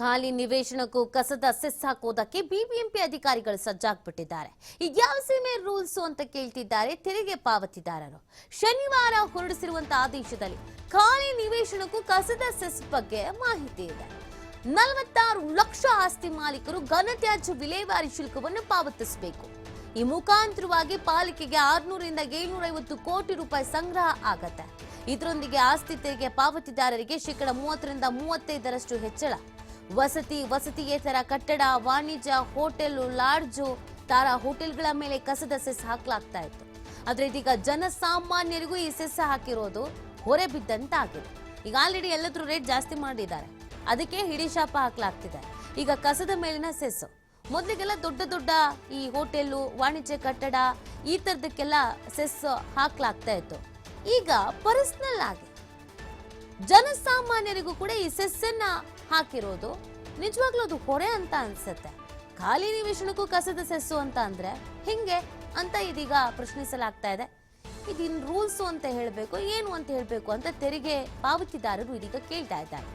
ಖಾಲಿ ನಿವೇಶನಕ್ಕೂ ಕಸದ ಸೆಸ್ ಹಾಕೋದಕ್ಕೆ ಬಿಬಿಎಂಪಿ ಅಧಿಕಾರಿಗಳು ಸಜ್ಜಾಗ್ಬಿಟ್ಟಿದ್ದಾರೆ. ಈಗ ಯಾವ ಸೀಮೆ ರೂಲ್ಸ್ ಅಂತ ಕೇಳ್ತಿದ್ದಾರೆ ತೆರಿಗೆ ಪಾವತಿದಾರರು. ಶನಿವಾರ ಹೊರಡಿಸಿರುವಂತಹ ಆದೇಶದಲ್ಲಿ ಖಾಲಿ ನಿವೇಶನಕ್ಕೂ ಕಸದ ಸೆಸ್ ಬಗ್ಗೆ ಮಾಹಿತಿ ಇದೆ. 46 ಲಕ್ಷ ಆಸ್ತಿ ಮಾಲೀಕರು ಘನತ್ಯಾಜ್ಯ ವಿಲೇವಾರಿ ಶುಲ್ಕವನ್ನು ಪಾವತಿಸಬೇಕು. ಈ ಮುಖಾಂತರವಾಗಿ ಪಾಲಿಕೆಗೆ 600 ರಿಂದ 750 ಕೋಟಿ ರೂಪಾಯಿ ಸಂಗ್ರಹ ಆಗತ್ತೆ. ಇದರೊಂದಿಗೆ ಆಸ್ತಿ ತೆರಿಗೆ ಪಾವತಿದಾರರಿಗೆ ಶೇಕಡ 30 ರಿಂದ 35ರಷ್ಟು ಹೆಚ್ಚಳ. ವಸತಿಯೇತರ ಕಟ್ಟಡ, ವಾಣಿಜ್ಯ, ಹೋಟೆಲ್, ಲಾಡ್ಜು, ತಾರಾ ಹೋಟೆಲ್ಗಳ ಮೇಲೆ ಕಸದ ಸೆಸ್ ಹಾಕಲಾಗ್ತಾ ಇತ್ತು. ಆದ್ರೆ ಇದೀಗ ಜನಸಾಮಾನ್ಯರಿಗೂ ಈ ಸೆಸ್ ಹಾಕಿರೋದು ಹೊರೆ ಬಿದ್ದಂತಾಗಿದೆ. ಈಗ ಆಲ್ರೆಡಿ ಎಲ್ಲರೂ ರೇಟ್ ಜಾಸ್ತಿ ಮಾಡಿದ್ದಾರೆ, ಅದಕ್ಕೆ ಹಿಡಿಶಾಪ ಹಾಕಲಾಗ್ತಿದೆ. ಈಗ ಕಸದ ಮೇಲಿನ ಸೆಸ್ ಮೊದಲಿಗೆಲ್ಲ ದೊಡ್ಡ ಈ ಹೋಟೆಲು, ವಾಣಿಜ್ಯ ಕಟ್ಟಡ ಈ ತರದಕ್ಕೆಲ್ಲ ಸೆಸ್ ಹಾಕಲಾಗ್ತಾ ಇತ್ತು. ಈಗ ಪರ್ಸನಲ್ ಆಗಿ ಜನಸಾಮಾನ್ಯರಿಗೂ ಕೂಡ ಈ ಸೆಸ್ ಅನ್ನ ಹಾಕಿರೋದು ನಿಜವಾಗ್ಲೂ ಅದು ಹೊರೆ ಅಂತ ಅನ್ಸುತ್ತೆ. ಖಾಲಿ ನಿವೇಶನಕ್ಕೂ ಕಸದ ಸೆಸ್ಸು ಅಂತ ಅಂದ್ರೆ ಹಿಂಗೆ ಅಂತ ಇದೀಗ ಪ್ರಶ್ನಿಸಲಾಗ್ತಾ ಇದೆ. ಇದಿನ್ ರೂಲ್ಸ್ ಅಂತ ಹೇಳಬೇಕು, ಏನು ಅಂತ ಹೇಳಬೇಕು ಅಂತ ತೆರಿಗೆ ಪಾವತಿದಾರರು ಇದೀಗ ಕೇಳ್ತಾ ಇದ್ದಾರೆ.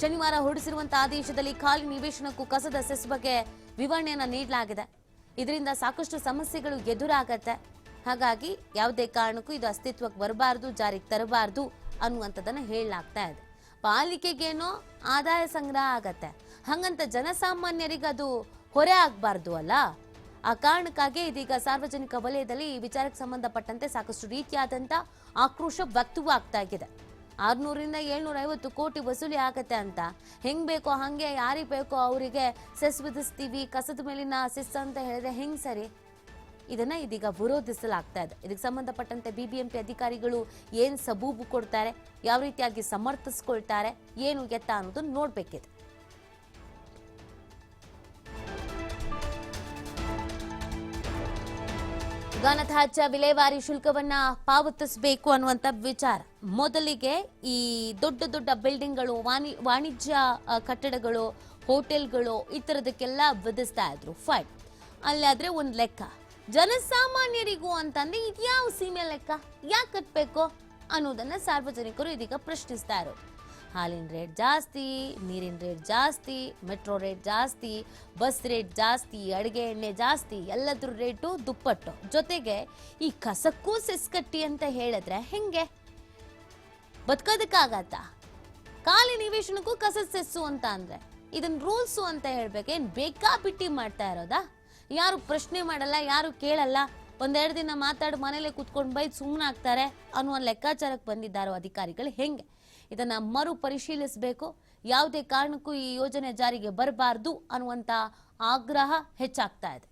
ಶನಿವಾರ ಹೊರಡಿಸಿರುವಂತಹ ಆದೇಶದಲ್ಲಿ ಖಾಲಿ ನಿವೇಶನಕ್ಕೂ ಕಸದ ಸೆಸ್ ಬಗ್ಗೆ ವಿವರಣೆಯನ್ನ ನೀಡಲಾಗಿದೆ. ಇದರಿಂದ ಸಾಕಷ್ಟು ಸಮಸ್ಯೆಗಳು ಎದುರಾಗತ್ತೆ. ಹಾಗಾಗಿ ಯಾವುದೇ ಕಾರಣಕ್ಕೂ ಇದು ಅಸ್ತಿತ್ವಕ್ಕೆ ಬರಬಾರದು, ಜಾರಿಗೆ ತರಬಾರದು ಅನ್ನುವಂಥದ್ದನ್ನ ಹೇಳಲಾಗ್ತಾ ಇದೆ. ಪಾಲಿಕೆಗೇನೋ ಆದಾಯ ಸಂಗ್ರಹ ಆಗತ್ತೆ, ಹಂಗಂತ ಜನಸಾಮಾನ್ಯರಿಗೆ ಅದು ಹೊರೆ ಆಗಬಾರ್ದು ಅಲ್ಲ. ಆ ಕಾರಣಕ್ಕಾಗಿ ಇದೀಗ ಸಾರ್ವಜನಿಕ ವಲಯದಲ್ಲಿ ಈ ವಿಚಾರಕ್ಕೆ ಸಂಬಂಧಪಟ್ಟಂತೆ ಸಾಕಷ್ಟು ರೀತಿಯಾದಂತ ಆಕ್ರೋಶ ವ್ಯಕ್ತವಾಗ್ತಾ ಇದೆ. 600 ರಿಂದ 750 ಕೋಟಿ ವಸೂಲಿ ಆಗತ್ತೆ ಅಂತ ಹೆಂಗ್ ಬೇಕೋ ಹಂಗೆ ಯಾರಿಗೆ ಬೇಕೋ ಅವರಿಗೆ ಸೆಸ್ ವಿಧಿಸ್ತೀವಿ, ಕಸದ ಮೇಲಿನ ಸೆಸ್ ಅಂತ ಹೇಳಿದ್ರೆ ಹೆಂಗ್ ಸರಿ? ಇದನ್ನ ಇದೀಗ ವಿರೋಧಿಸಲಾಗ್ತಾ ಇದೆ. ಇದಕ್ಕೆ ಸಂಬಂಧಪಟ್ಟಂತೆ ಬಿಬಿಎಂಪಿ ಅಧಿಕಾರಿಗಳು ಏನ್ ಸಬೂಬು ಕೊಡ್ತಾರೆ, ಯಾವ ರೀತಿಯಾಗಿ ಸಮರ್ಥಿಸ್ಕೊಳ್ತಾರೆ, ಏನು ಎತ್ತ ಅನ್ನೋದನ್ನ ನೋಡ್ಬೇಕಿದೆ. ಘನತ್ಯಾಜ್ಯ ವಿಲೇವಾರಿ ಶುಲ್ಕವನ್ನ ಪಾವತಿಸಬೇಕು ಅನ್ನುವಂಥ ವಿಚಾರ. ಮೊದಲಿಗೆ ಈ ದೊಡ್ಡ ಬಿಲ್ಡಿಂಗ್ಗಳು, ವಾಣಿಜ್ಯ ಕಟ್ಟಡಗಳು, ಹೋಟೆಲ್ಗಳು ಈ ಥರದಕ್ಕೆಲ್ಲ ವಿಧಿಸ್ತಾ ಇದ್ರು ಫೈನ್. ಅಲ್ಲಾದ್ರೆ ಒಂದು ಲೆಕ್ಕ. ಜನಸಾಮಾನ್ಯರಿಗೂ ಅಂತಂದ್ರೆ ಇದ್ಯಾವ ಸೀಮೆ ಲೆಕ್ಕ, ಯಾಕೆ ಕಟ್ಟಬೇಕು ಅನ್ನೋದನ್ನ ಸಾರ್ವಜನಿಕರು ಇದೀಗ ಪ್ರಶ್ನಿಸ್ತಾ ಇರೋದು. ಹಾಲಿನ ರೇಟ್ ಜಾಸ್ತಿ, ನೀರಿನ ರೇಟ್ ಜಾಸ್ತಿ, ಮೆಟ್ರೋ ರೇಟ್ ಜಾಸ್ತಿ, ಬಸ್ ರೇಟ್ ಜಾಸ್ತಿ, ಅಡುಗೆ ಎಣ್ಣೆ ಜಾಸ್ತಿ, ಎಲ್ಲದ್ರ ರೇಟು ದುಪ್ಪಟ್ಟು. ಜೊತೆಗೆ ಈ ಕಸಕ್ಕೂ ಸೆಸ್ ಕಟ್ಟಿ ಅಂತ ಹೇಳಿದ್ರೆ ಹೆಂಗೆ ಬದುಕೋದಕ್ಕಾಗತ್ತಾ? ಖಾಲಿ ನಿವೇಶನಕ್ಕೂ ಕಸದ ಸೆಸ್ಸು ಅಂತ ಅಂದ್ರೆ ಇದನ್ನ ರೂಲ್ಸು ಅಂತ ಹೇಳ್ಬೇಕೇನ್ ಬೇಕಾಬಿಟ್ಟಿ ಮಾಡ್ತಾ ಇರೋದಾ? ಯಾರು ಪ್ರಶ್ನೆ ಮಾಡಲ್ಲ, ಯಾರು ಕೇಳಲ್ಲ, ಒಂದೆರಡು ದಿನ ಮಾತಾಡಿ ಮನೇಲೆ ಕುತ್ಕೊಂಡು ಬೈದು ಸುಮ್ಮನೆ ಆಗ್ತಾರೆ ಅನ್ನುವ ಲೆಕ್ಕಾಚಾರಕ್ಕೆ ಬಂದಿದ್ದಾರೋ ಅಧಿಕಾರಿಗಳು ಹೆಂಗೆ? ಇದನ್ನ ಮರು ಪರಿಶೀಲಿಸಬೇಕು. ಯಾವುದೇ ಕಾರಣಕ್ಕೂ ಈ ಯೋಜನೆ ಜಾರಿಗೆ ಬರಬಾರ್ದು ಅನ್ನುವಂತ ಆಗ್ರಹ ಹೆಚ್ಚಾಗ್ತಾ ಇದೆ.